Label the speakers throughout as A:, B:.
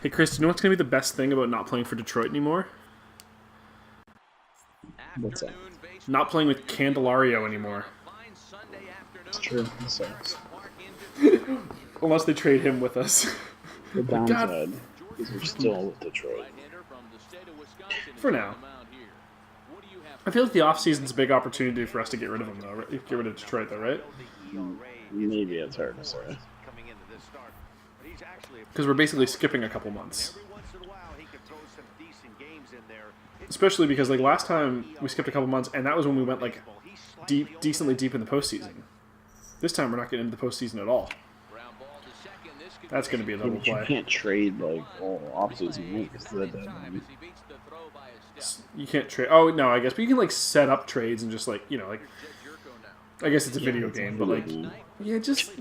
A: Hey Chris, do you know what's going to be the best thing about not playing for Detroit anymore?
B: What's that?
A: Not playing with Candelario anymore.
B: It's true. It sucks.
A: Unless they trade him with us.
B: The downside is we're still with Detroit.
A: For now. I feel like the offseason's a big opportunity for us to get rid of him, though. Right? Get rid of Detroit, though, right?
B: Maybe it's hard to say.
A: Because we're basically skipping a couple months. Especially because, like, last time we skipped a couple months, and that was when we went, like, decently deep in the postseason. This time we're not getting into the postseason at all. That's going to be a double play.
B: You can't trade, like, all offseason weeks to the deadline.
A: You can't trade. Oh, no, I guess. But you can, like, set up trades and just, like, you know, like... I guess it's a video game, but, like... Yeah, just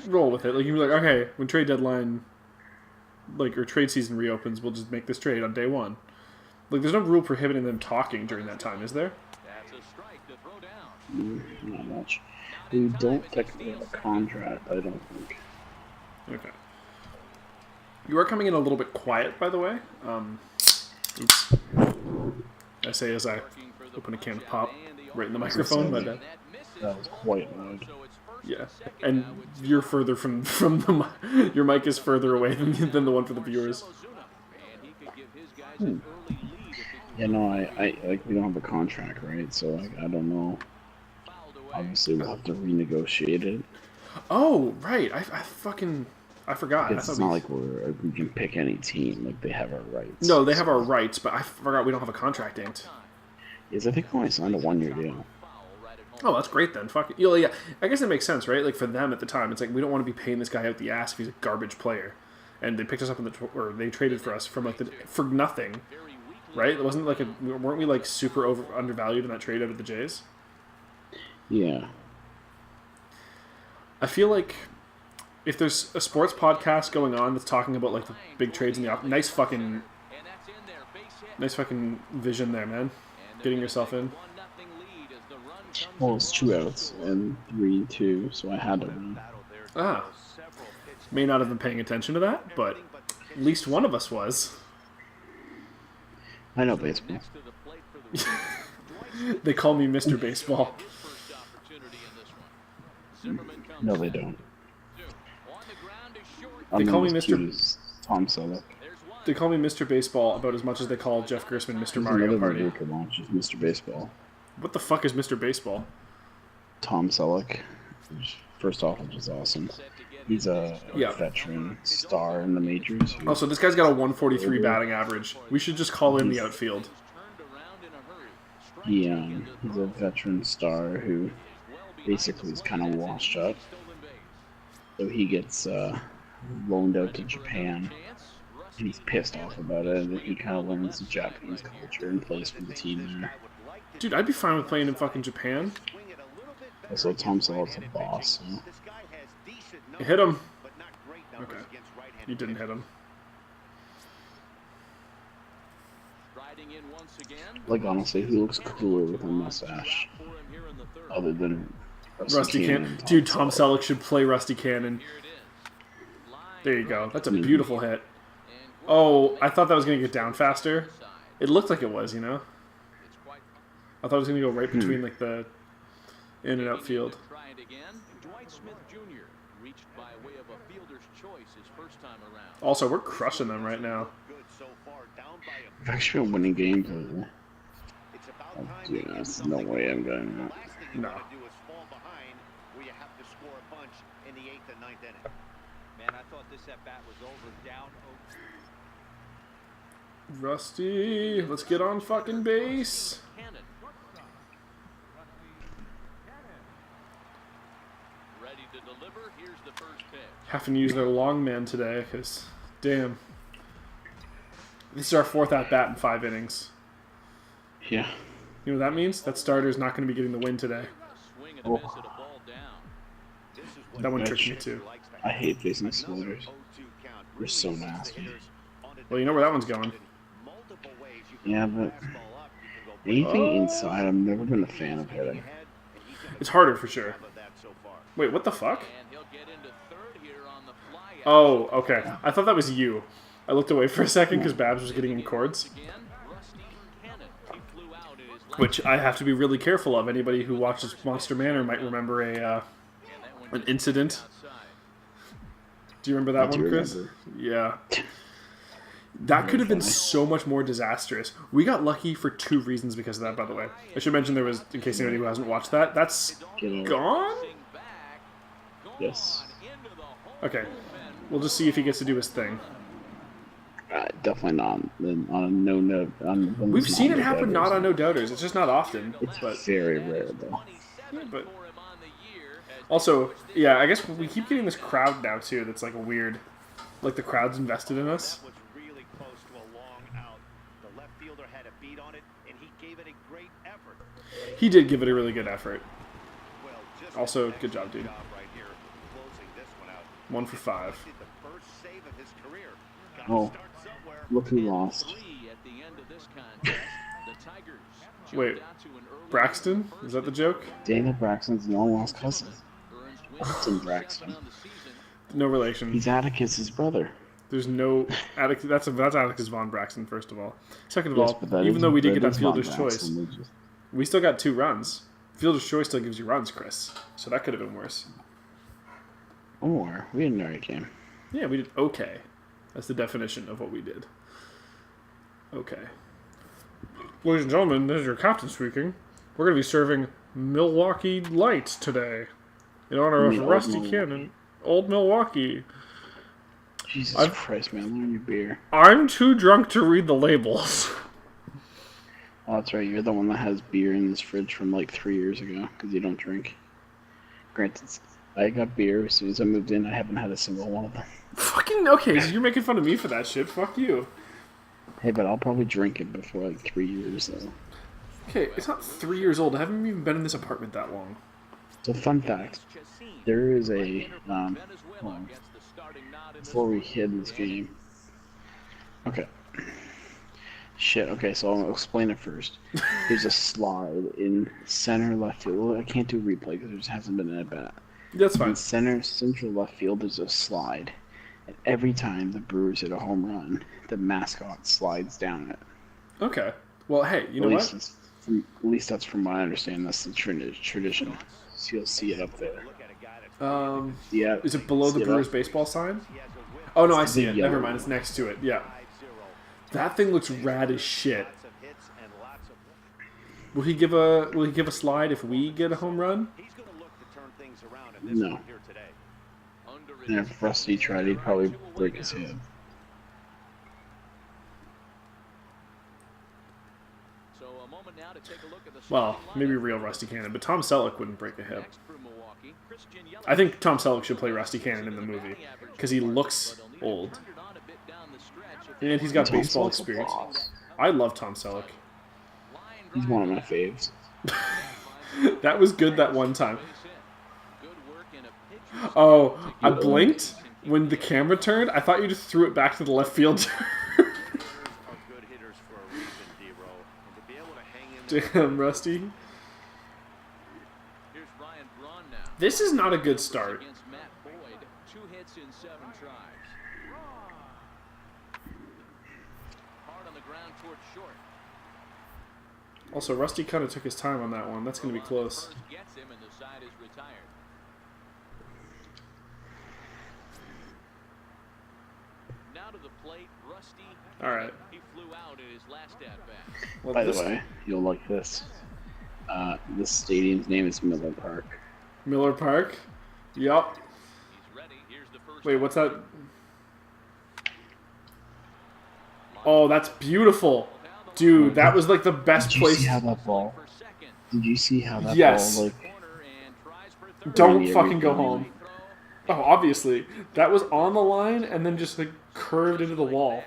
A: roll with it. Like, you can be like, okay, when trade deadline... Like, or trade season reopens, we'll just make this trade on day one. Like, there's no rule prohibiting them talking during that time, is there?
B: Not much. We don't technically have a contract, I don't think.
A: Okay. You are coming in a little bit quiet, by the way. Oops. I say as I open a can of pop right in the microphone. My bad.
B: That was quite loud.
A: Yeah, and you're further from the your mic is further away than the one for the viewers.
B: Yeah, no, I like we don't have a contract, right? So like I don't know. Obviously, we'll have to renegotiate it.
A: Oh, right. I forgot.
B: It's not like we can pick any team. Like they have our rights.
A: No, they have our rights, but I forgot we don't have a contract inked.
B: Yes, I think we only signed a 1-year deal.
A: Oh, that's great then. Fuck it. You know, yeah, I guess that makes sense, right? Like for them at the time, it's like we don't want to be paying this guy out the ass if he's a garbage player, and they picked us up or they traded for us from like for nothing, right? It wasn't like weren't we like super undervalued in that trade out of the Jays?
B: Yeah.
A: I feel like if there's a sports podcast going on that's talking about like the big trades in the nice fucking vision there, man. Getting yourself in.
B: Well, it's 2 outs and 3-2, so I had to win.
A: Ah. May not have been paying attention to that, but at least one of us was.
B: I know baseball.
A: They call me Mr. Baseball.
B: No, they don't.
A: They call me Mr.
B: Tom Selleck.
A: They call me Mr. Baseball about as much as they call Jeff Gersman Mr. Mario Party.
B: Mr. Baseball.
A: What the fuck is Mr. Baseball?
B: Tom Selleck. First off, which is awesome. He's a veteran star in the majors.
A: Also, this guy's got a 143 batting average. We should just call him the outfield.
B: He's a veteran star who basically is kind of washed up. So he gets loaned out to Japan. And he's pissed off about it. And he kind of learns the Japanese culture and plays for the team there.
A: Dude, I'd be fine with playing in fucking Japan.
B: Also, Tom Selleck's a boss. So.
A: You hit him. Okay. You didn't hit him.
B: Like, honestly, who looks cooler with a mustache? Other than
A: Rusty Cannon. Dude, Tom Selleck should play Rusty Cannon. There you go. That's a beautiful hit. Oh, I thought that was going to get down faster. It looked like it was, you know? I thought it was going to go right between, like, the in and out field. Also, we're crushing them right now.
B: We've actually been winning games lately. Oh, dude, there's no way I'm going that.
A: No. Rusty, let's get on fucking base. Having to use their long man today, because, damn. This is our 4th at-bat in 5 innings.
B: Yeah.
A: You know what that means? That starter's not going to be getting the win today.
B: Oh.
A: That one tricked me too.
B: I hate facing spoilers. They're so nasty.
A: Well, you know where that one's going.
B: Yeah, but anything inside, I've never been a fan of hitting.
A: It's harder for sure. Wait, what the fuck? Oh, okay. I thought that was you. I looked away for a second because Babs was getting in chords. Which I have to be really careful of. Anybody who watches Monster Manor might remember an incident. Do you remember that one, Chris? Yeah. That could have been so much more disastrous. We got lucky for 2 reasons because of that, by the way. I should mention there was, in case anybody who hasn't watched that, that's gone?
B: Yes.
A: Okay. We'll just see if he gets to do his thing.
B: Definitely not on a no note.
A: We've seen it happen not on No Doubters. It's just not often.
B: It's very rare, though.
A: Yeah, but also, yeah, I guess we keep getting this crowd now, too, that's like a weird... Like the crowd's invested in us. He did give it a really good effort. Also, good job, dude. 1 for 5.
B: Oh, look who lost.
A: Wait, Braxton? Is that the joke?
B: Daniel Braxton's long-lost cousin. Austin Braxton.
A: No relation.
B: He's Atticus's brother.
A: There's no Atticus. That's Atticus Von Braxton. First of all. Second of
B: Yes,
A: all, even though we did get that Fielder's Choice, we still got 2 runs. Fielder's Choice still gives you runs, Chris. So that could have been worse.
B: Or we did an alright game.
A: Yeah, we did okay. That's the definition of what we did. Okay. Ladies and gentlemen, this is your captain speaking. We're going to be serving Milwaukee Light today in honor of Rusty Cannon. Old Milwaukee.
B: Jesus Christ, man. Learn your beer.
A: I'm too drunk to read the labels.
B: Oh, that's right. You're the one that has beer in this fridge from like 3 years ago because you don't drink. Granted, I got beer as soon as I moved in. I haven't had a single one of them.
A: Fucking okay, so you're making fun of me for that shit. Fuck you.
B: Hey, but I'll probably drink it before like 3 years, though.
A: Okay, it's not 3 years old. I haven't even been in this apartment that long.
B: So, fun fact. There is a, before we hit this game. Okay. Shit, okay, so I'll explain it first. There's a slide in center left field. Well, I can't do replay because there just hasn't been an at-bat.
A: That's fine.
B: In central left field, there's a slide. And every time the Brewers hit a home run, the mascot slides down it.
A: Okay. Well, hey, you know what?
B: At least that's from what I understand. That's the tradition. So you'll see it up there. Yeah.
A: Is it below the Brewers baseball sign? Oh, no, I see it. Never mind. It's next to it. Yeah. That thing looks rad as shit. Will he give a slide if we get a home run?
B: No. And if Rusty tried, he'd probably break his head.
A: Well, maybe real Rusty Cannon, but Tom Selleck wouldn't break a hip. I think Tom Selleck should play Rusty Cannon in the movie because he looks old. And he's got baseball experience. I love Tom Selleck.
B: He's one of my faves.
A: That was good that one time. Oh, I blinked when the camera turned. I thought you just threw it back to the left field. Damn, Rusty. This is not a good start. Also, Rusty kind of took his time on that one. That's going to be close. All right. Well,
B: by the way, you'll like this. This stadium's name is Miller Park.
A: Miller Park? Yup. Wait, what's that? Oh, that's beautiful. Dude, that was like the best place.
B: Did you see how that ball? Did you see how that
A: ball,
B: like...
A: Don't fucking go home. Oh, obviously. That was on the line and then just like curved into the wall.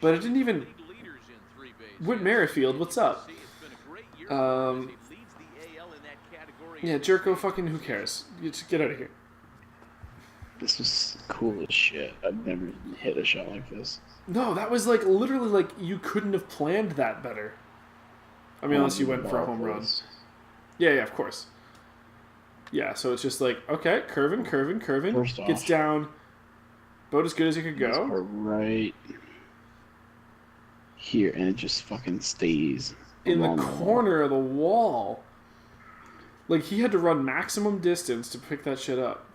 A: But it didn't even... Whit Merrifield, what's up? Yeah, Jerko fucking who cares? You just get out of here.
B: This was cool as shit. I've never hit a shot like this.
A: No, that was like literally like you couldn't have planned that better. I mean, unless you went for a home run. Yeah, of course. Yeah, so it's just like, okay, curving.
B: First off,
A: gets down about as good as it could go.
B: Right here, and it just fucking stays
A: in the corner of the wall. Like, he had to run maximum distance to pick that shit up.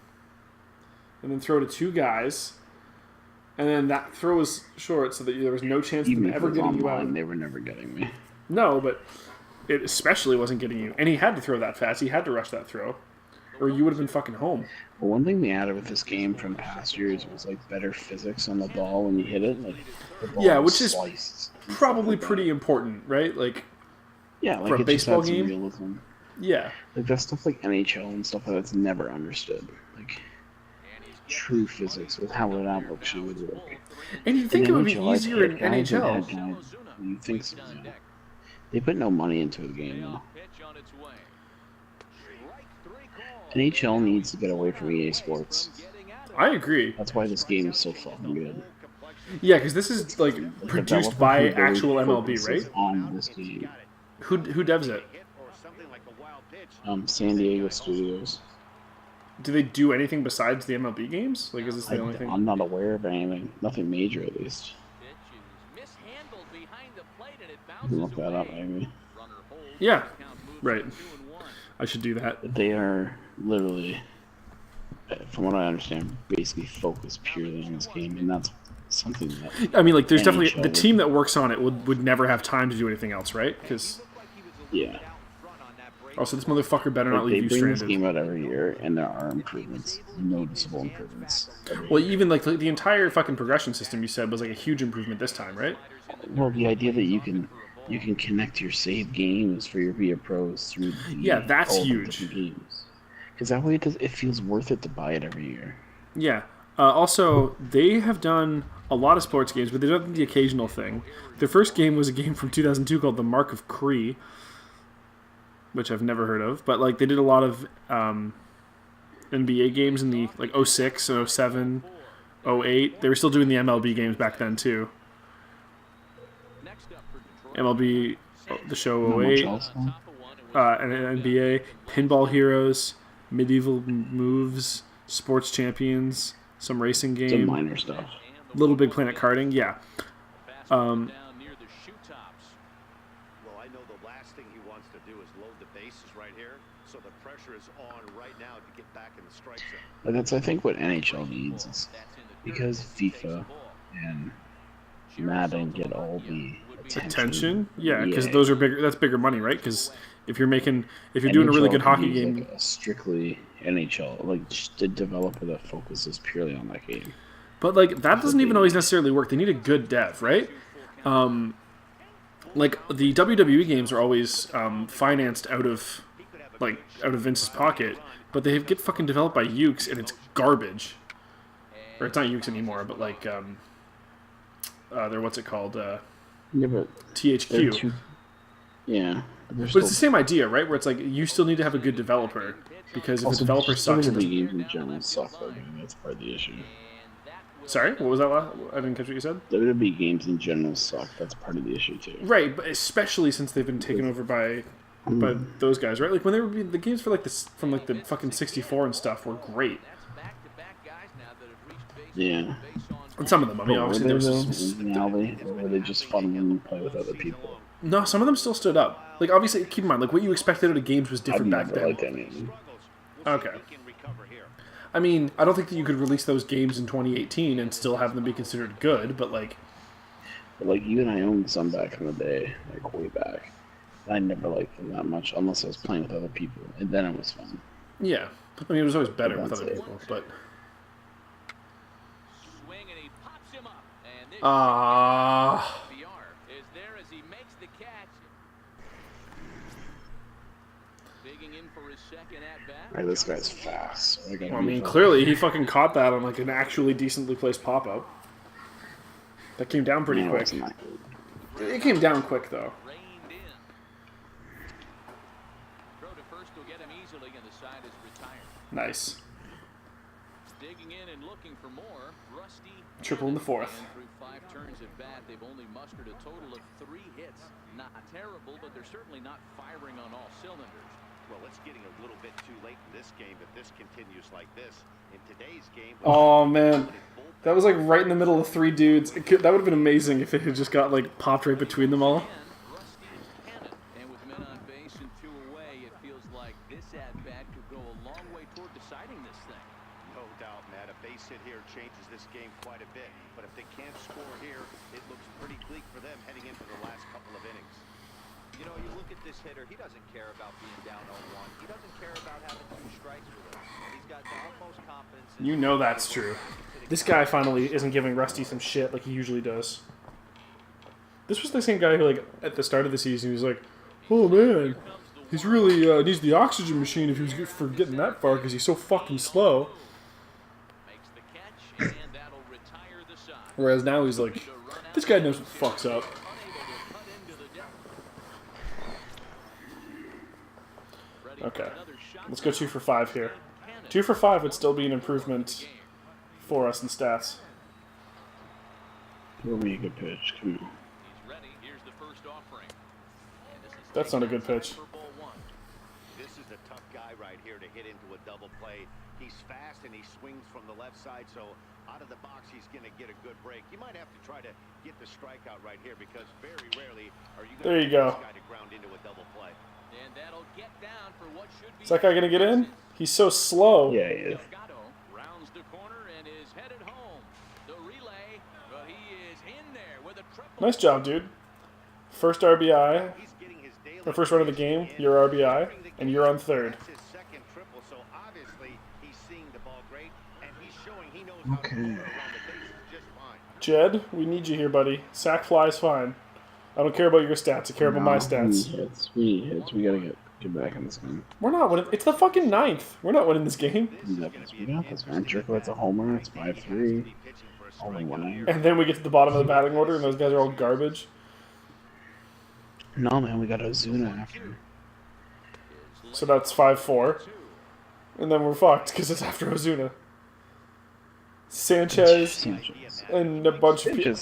A: And then throw to two guys. And then that throw was short, so that there was no chance of them ever getting you out.
B: They were never getting me.
A: No, but it especially wasn't getting you. And he had to throw that fast. He had to rush that throw. Or you would have been fucking home.
B: Well, one thing they added with this game from past years was, like, better physics on the ball when you hit it. Like, the ball
A: which is probably pretty important, right? Like,
B: yeah, like
A: for a baseball game.
B: Realism.
A: Yeah.
B: Like, that stuff like NHL and stuff like that's never understood. Like, true physics with how it actually would work.
A: And you'd think it would be easier in NHL.
B: You think so, yeah. They put no money into the game, though. NHL needs to get away from EA Sports.
A: I agree.
B: That's why this game is so fucking good.
A: Yeah, because this is like produced by actual MLB, right?
B: On this game.
A: Who devs it?
B: San Diego Studios.
A: Do they do anything besides the MLB games? Like, is this the only thing?
B: I'm not aware of anything. Nothing major, at least. You can look that up, maybe.
A: Yeah, right. I should do that.
B: They are literally, from what I understand, basically focused purely on this game, and that's something that...
A: I mean, like, there's definitely... The team that works on it would never have time to do anything else, right? Because...
B: Yeah.
A: Also, this motherfucker better not leave you stranded.
B: They bring this game out every year, and there are improvements. Noticeable improvements.
A: Well, even, like, the entire fucking progression system, you said, was, like, a huge improvement this time, right?
B: Well, the idea that you can connect your save games for your Via Pros through
A: that's huge.
B: Because that way it feels worth it to buy it every year.
A: Yeah. Also, they have done a lot of sports games, but they've done the occasional thing. Their first game was a game from 2002 called The Mark of Cree, which I've never heard of. But like they did a lot of NBA games in the like 06, 07, 08. They were still doing the MLB games back then too. MLB, the show 08, and NBA, Pinball Heroes, Medieval Moves, Sports Champions, some racing game.
B: Some minor stuff.
A: Little Big Planet karting, yeah.
C: Well, I know the last thing he wants to do is load the bases right here, so the pressure is on right now to get back in the strike zone.
B: But that's, I think, what NHL needs is because FIFA and Madden get all the attention.
A: Yeah, because those are bigger. That's bigger money, right? Because if you're doing a really good hockey game,
B: like strictly NHL, like just to develop it that focuses purely on that game.
A: But like that doesn't even always necessarily work. They need a good dev, right? Like the WWE games are always financed out of Vince's pocket, but they get fucking developed by Ukes and it's garbage. Or it's not Ukes anymore, but like they're what's it called?
B: Yeah, but
A: THQ.
B: Yeah.
A: But it's the same idea, right? Where it's like you still need to have a good developer because if the developer sucks,
B: the games in general suck. That's part of the issue.
A: Sorry, what was that last? I didn't catch what you said.
B: WWE games in general suck. That's part of the issue too.
A: Right, but especially since they've been taken over by those guys, right? Like when they were the games for like this from like the fucking 64 and stuff were great.
B: Yeah.
A: And some of them, I mean, obviously there was
B: were they just fun when you play with other people?
A: No, some of them still stood up. Like obviously, keep in mind, like what you expected out of games was different back then.
B: Liked any of them.
A: Okay. I mean, I don't think that you could release those games in 2018 and still have them be considered good, but like...
B: But like, you and I owned some back in the day, like way back. I never liked them that much, unless I was playing with other people, and then it was fun.
A: Yeah. I mean, it was always better with other people, but...
B: Alright, this guy's fast.
A: Well, I mean, clearly he fucking caught that on like an actually decently placed pop-up. That came down pretty quick. It came down quick, though. Nice. Triple in the fourth.
D: Through 5 turns at bat, they've only mustered a total of 3 hits. Not terrible, but they're certainly not firing on all cylinders.
C: Well, it's getting a little bit too late in this game if this continues like this. In today's game,
A: Oh man, that was like right in the middle of 3 dudes. That would have been amazing if it had just got like popped right between them all.
D: And with men on base and 2 away, it feels like this at-bat could go a long way toward deciding this thing.
C: No doubt, Matt. A base hit here changes this game quite a bit. But if they can't score here, it looks pretty bleak for them heading into the last couple of innings.
E: You know, you look at this hitter, he doesn't care about being down 0-1. He doesn't care about having 2 strikes with him. He's got the utmost confidence.
A: You know that's true. This guy finally isn't giving Rusty some shit like he usually does. This was the same guy who, like, at the start of the season, he was like, oh man, he's really needs the oxygen machine if he was for getting that far because he's so fucking slow.
D: Makes the catch, and that'll retire the side.
A: Whereas now he's like, this guy knows what the fuck's up. Okay, let's go 2 for 5 here. 2 for 5 would still be an improvement for us in stats.
B: Throw me a good pitch. Come on.
A: That's not a good pitch.
C: This is a tough guy right here to hit into a double play. He's fast and he swings from the left side, so out of the box he's going to get a good break. You might have to try to get the strikeout right here because very rarely are you going to get this guy to ground into a double play.
D: And that'll get down for what should be.
A: Is that guy gonna get in? He's so slow.
B: Yeah, he is.
D: Rounds the corner and is headed home. The relay, but he is in there with a triple.
A: Nice job, dude. First RBI, the first run of the game, your RBI, and you're on third.
C: That's his second triple, so obviously he's seeing the ball great and he's showing he knows how to
B: Okay.
C: move around the bases just fine.
A: Jed, we need you here, buddy. Sack fly's fine. I don't care about your stats. I care about my stats.
B: We need hits. We gotta get back in this game.
A: We're not winning. It's the fucking 9th. We're not winning this game.
B: We got this, man. Jerko's a homer. It's 5-3. Only 1
A: And then we get to the bottom of the batting order, and those guys are all garbage.
B: No, man. We got Ozuna after.
A: So that's 5-4. And then we're fucked, because it's after Ozuna. Sanchez and a bunch of people.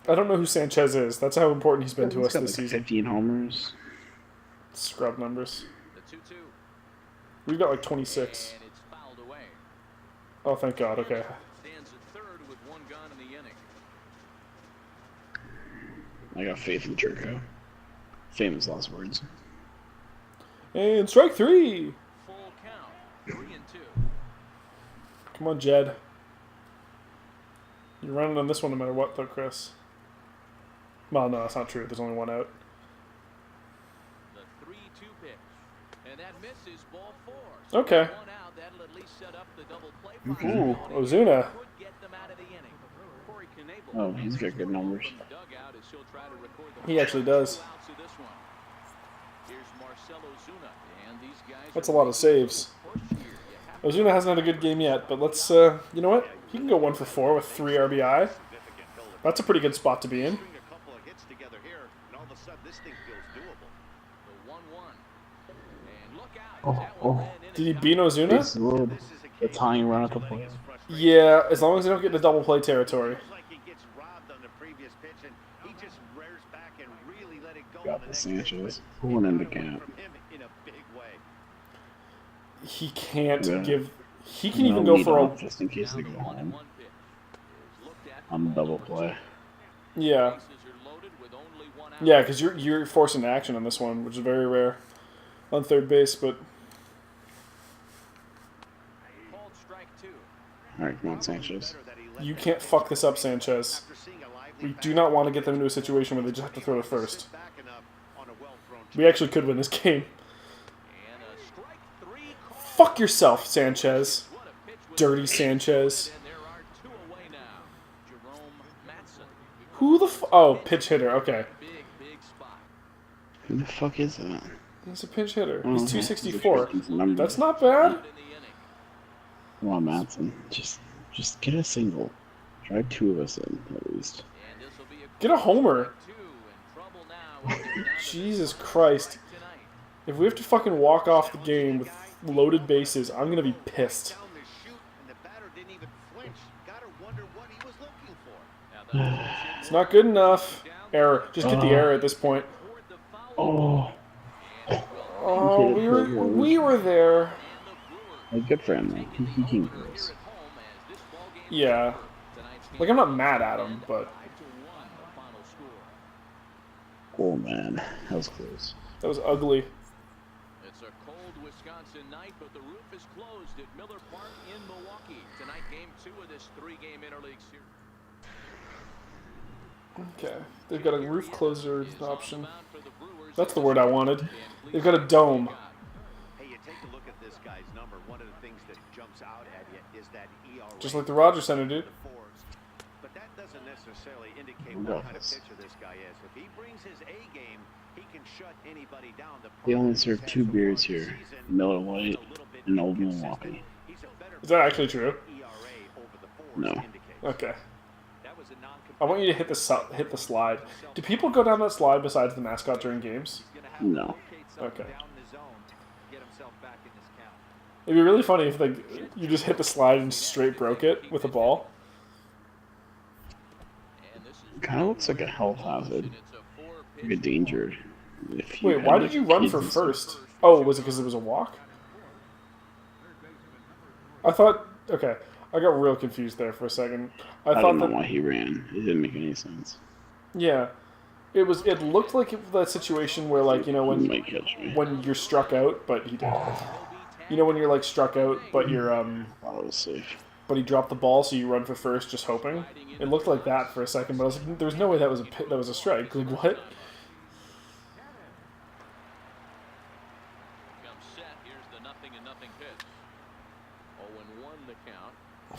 A: I don't know who Sanchez is. That's how important he's been to us
B: got
A: this
B: like
A: season.
B: 15 homers.
A: Scrub numbers.
D: The 2-2.
A: We've got like 26.
D: And it's fouled away.
A: Oh, thank God. Okay.
D: Stands at third with 1 gone in the inning.
B: I got faith in Jerko. Famous last words.
A: And strike 3.
D: Full count. 3-2.
A: Come on, Jed. You're running on this one no matter what, though, Chris. Well, no, that's not true. There's only 1 out.
D: The 3-2 pitch. And that misses ball 4.
A: Okay.
D: 1 out, that'll at least set up the double play.
A: Ooh, Ozuna.
D: Could get them out of the inning. Corey Knebel
B: Oh, he's got good numbers.
D: from the dugout as he'll try to record the
A: He actually does.
D: 2 outs of this one. Here's Marcell Ozuna, and these guys
A: That's a lot of saves. Ozuna hasn't had a good game yet, but let's, you know what? He can go 1 for 4 with 3 RBI. That's a pretty good spot to be in.
C: String a couple of hits together here, and all of a sudden this thing feels doable.
D: The 1-1. And look out.
B: Oh,
D: That one
B: oh.
D: ran in
A: Did he
D: and
A: beat
D: out.
A: Ozuna?
B: It's Lord.
C: This is a
B: The
C: case
B: tying run at the
C: of
B: plate.
C: his frustration.
A: Yeah, as long as they don't get into double play territory.
C: Feels like he gets robbed on the previous pitch, and he just rears back and really let it go.
B: Got
C: on
B: the
C: next
B: Sanchez.
C: pitch, but
B: Pulling
C: it
B: in the
C: got away
B: gap.
C: from him in a big way.
A: He can't
B: Yeah.
A: give... He can
B: No
A: even go
B: lead
A: for a...
B: off just in case they go home on double play.
A: Yeah.
D: Bases are loaded with only 1 out.
A: Yeah, because you're forcing action on this one, which is very rare on third base, but...
D: Called strike 2.
B: Alright, come on, Sanchez.
A: You can't fuck this up, Sanchez. We do not want to get them into a situation where they just have to throw to first. We actually could win this game.
D: And a strike 3 call.
A: Fuck yourself, Sanchez.
D: What a pitch with
A: Dirty Sanchez.
D: And there are 2 away now. Jerome Matson.
A: Who the Oh, pitch hitter. Okay.
D: Big spot.
B: Who the fuck is that?
A: He's a pinch hitter.
B: Oh,
A: He's
B: okay.
A: 264.
B: He's a number.
A: That's not bad.
D: In the inning.
B: Come on, Matson. Just get a single. Drive 2 of us in, at least.
D: And this will be a
A: Get a homer.
D: 2 in trouble now. as they're down to
A: Jesus
D: 3
A: Christ.
D: tonight.
A: If we have to fucking walk off the game with loaded bases, I'm going to be pissed.
C: Down the chute, and the batter didn't even flinch. wonder what he was looking for.
A: It's not good enough. Error. Just get the error at this point.
B: Oh.
A: Oh, we were there.
B: Well, good for him, though. He came close.
A: Yeah. Like, I'm not mad at him, but...
B: Oh, man. That was close.
A: That was ugly.
D: It's a cold Wisconsin night, but the roof is closed at Miller Park in Milwaukee. Tonight, game 2 of this 3-game interleague series.
A: Okay. They've got a roof closer option. That's the word I wanted. They've got a dome.
C: Hey, you take a look at this guy's number. One of the things that jumps out at you is that ERA.
A: Just like the Rogers Center, dude.
C: But that doesn't necessarily indicate what kind of pitcher this guy is. If he brings his A game, he can shut anybody down.
B: They only serve 2 beers here. Miller Lite and Old Milwaukee.
A: Is that actually true?
B: No.
A: Okay. I want you to hit the slide. Do people go down that slide besides the mascot during games?
B: No.
A: Okay. It'd be really funny if you just hit the slide and straight broke it with a ball.
B: It kind of looks like a health hazard. Like a danger.
A: Wait, why did you run for first? Oh, was it because it was a walk? I thought... Okay. I got real confused there for a second.
B: I don't know why he ran. It didn't make any sense.
A: Yeah. It looked like that situation where, like, you know, when you're struck out, but he did. You know when you're, like, struck out, but you're,
B: I was safe.
A: But he dropped the ball, so you run for first just hoping? It looked like that for a second, but I was like, there's no way that was a strike. Like, what?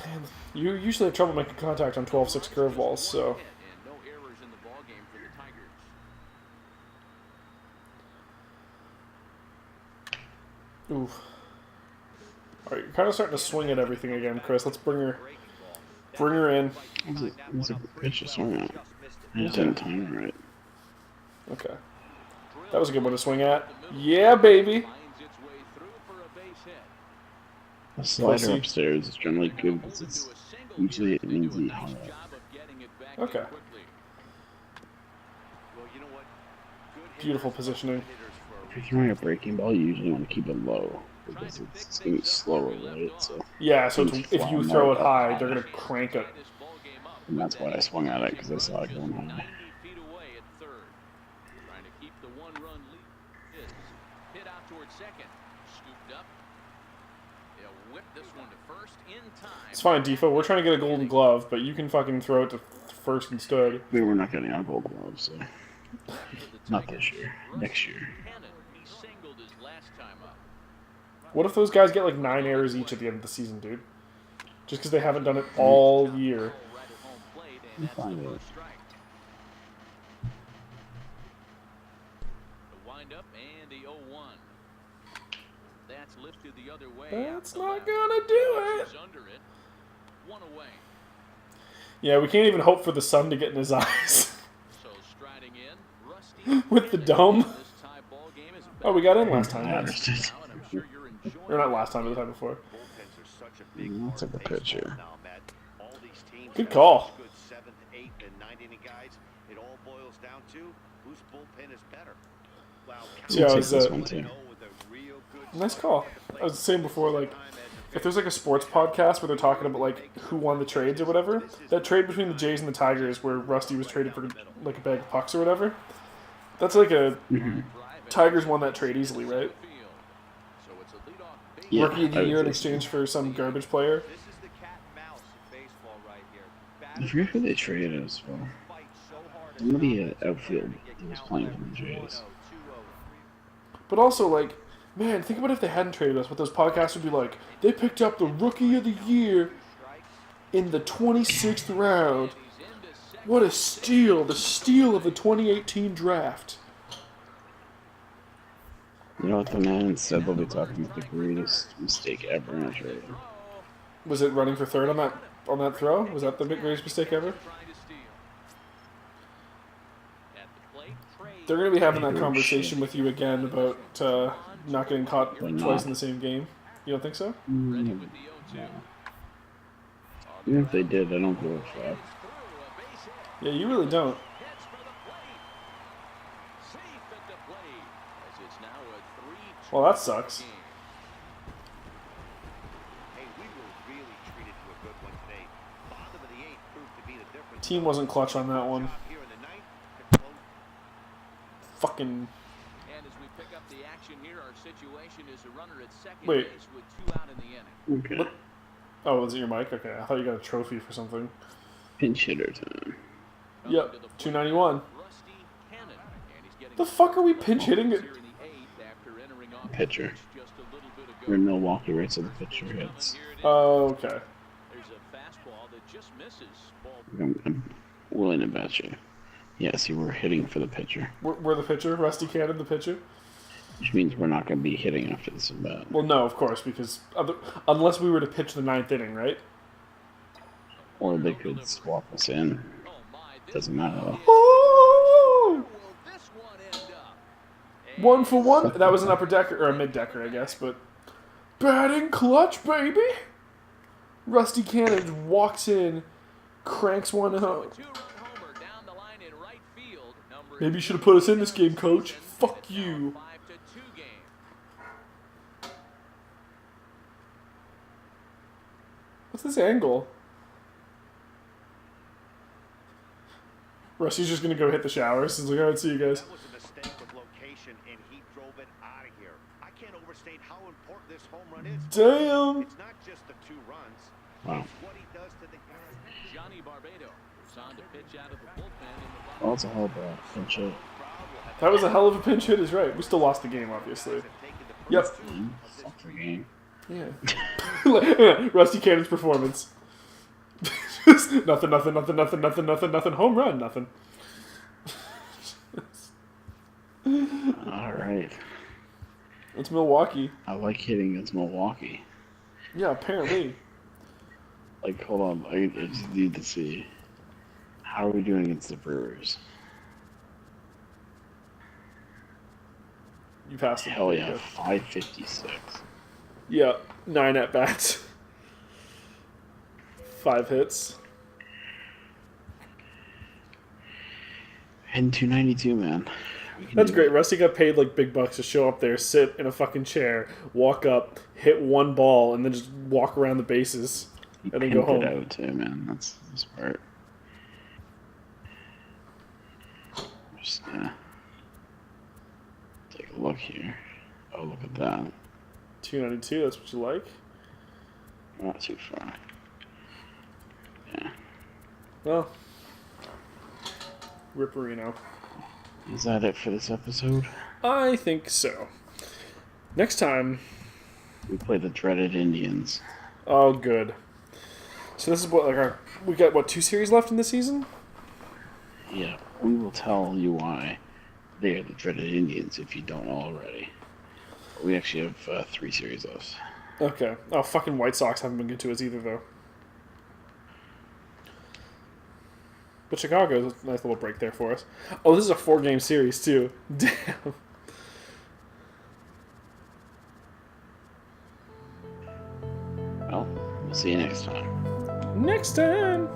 A: Man, you usually have trouble making contact on 12-6 curveballs, so... Oof. Alright, you're kind of starting to swing at everything again, Chris. Let's bring her in.
B: It's a pitch to swing at. I just didn't time it right.
A: Okay. That was a good one to swing at. Yeah, baby!
B: The slider upstairs is generally good because it's usually it means he hung up.
A: Okay. Beautiful positioning.
B: If you're throwing a breaking ball, you usually want to keep it low because it's going to be slower, right? So
A: yeah, so if you throw it high, they're going to crank it.
B: And that's why I swung at it, because I saw it going high.
A: It's fine, Defoe. We're trying to get a golden glove, but you can fucking throw it to first instead.
B: We were not getting our gold gloves, so... Not this year. Next year.
A: What if those guys get like 9 errors each at the end of the season, dude? Just because they haven't done it all year.
B: I'm fine with it.
A: That's not gonna do it. Yeah, we can't even hope for the sun to get in his eyes. With the dome. Oh, we got in last time. Or not last time, but the time before.
B: That's a good pitch here.
A: Good call. See, I was, nice call. I was saying before, like, if there's like a sports podcast where they're talking about like who won the trades or whatever, that trade between the Jays and the Tigers where Rusty was traded for like a bag of pucks or whatever, that's like a Tigers won that trade easily, right?
B: Yeah,
A: Rookie of the year in exchange for some garbage player.
B: I forget who they traded as well. One of the outfield was playing for the Jays.
A: But also, like, man, think about if they hadn't traded us. What those podcasts would be like. They picked up the Rookie of the Year in the 26th round. What a steal. The steal of the 2018 draft.
B: You know what the man said? They'll be talking about the greatest mistake ever in a trade.
A: Was it running for third on that throw? Was that the greatest mistake ever? They're going to be having that conversation with you again about not getting caught twice in the same game. You don't think so?
B: No. Even if they did, I don't give a fuck.
A: Yeah, you really don't. Well, that sucks. Team wasn't clutch on that one. Fucking.
D: And as we pick up the action here, our situation is a runner at second
A: Wait.
D: base with 2 out in the inning.
B: Okay.
A: What? Oh, was it your mic? Okay, I thought you got a trophy for something.
B: Pinch hitter time.
A: Yep, 291.
D: Rusty Cannon, and he's getting
A: The fuck are we pinch hitting it?
D: here in the 8th after entering off
B: Pitcher.
D: just a little bit ago.
B: We're in Milwaukee, right? So the pitcher hits.
D: Here it is.
A: Oh, okay.
D: There's a fastball that just misses. Ball
B: I'm willing to bet you. Yes, you were hitting for the pitcher,
A: We're the pitcher, Rusty Cannon, the pitcher.
B: which means we're not going to be hitting after this at bat.
A: Well, no, of course, because unless we were to pitch the 9th inning, right?
B: Or they could swap us in.
D: oh my, this
B: Doesn't matter though.
A: Oh!
D: will this one end up?
A: 1 for 1. That was an upper decker or a mid decker, I guess, but batting clutch, baby. Rusty Cannon walks in, cranks one home.
D: 2-run homer down the line in right field. Number
A: Maybe you should have put us in this game, coach. Fuck you.
D: 5-2 game.
A: What's this angle? Rusty's just gonna go hit the showers. He's like, alright, see you guys.
C: That was a mistake with location, and he drove it out of here. I can't overstate how important this home run is.
A: Damn.
C: It's not just the 2 runs.
B: Wow.
C: It's what he does to the guy.
D: Johnny Barbado is on to pitch out of the bullpen in the
B: Oh, it's a hell of a pinch hit.
A: That was a hell of a pinch hit, is right. We still lost the game, obviously. Yep.
B: Fuck the game.
A: Yeah. Rusty Cannon's performance. Just nothing. Home run, nothing.
B: Alright.
A: It's Milwaukee.
B: I like hitting against Milwaukee.
A: Yeah, apparently.
B: Like, hold on. I just need to see. How are we doing against the Brewers?
A: You passed it.
B: Hell yeah, 556.
A: Yeah, 9 at bats. 5 hits.
B: And 292, man. We can
A: That's
B: do
A: great.
B: it.
A: Rusty got paid like big bucks to show up there, sit in a fucking chair, walk up, hit one ball, and then just walk around the bases,
B: He
A: and then go
B: pimped
A: home.
B: it out too, man. That's smart. Just take a look here. Oh, look at that.
A: 292. That's what you like.
B: Not too far. Yeah.
A: Well, Ripperino.
B: Is that it for this episode?
A: I think so. Next time.
B: We play the dreaded Indians.
A: Oh, good. So this is what we got. What, 2 series left in the season?
B: Yeah, we will tell you why they are the dreaded Indians if you don't already. We actually have 3 series left.
A: Okay. Oh, fucking White Sox haven't been good to us either, though. But Chicago is a nice little break there for us. Oh, this is a 4-game series, too. Damn.
B: Well, we'll see you next time.
A: Next time.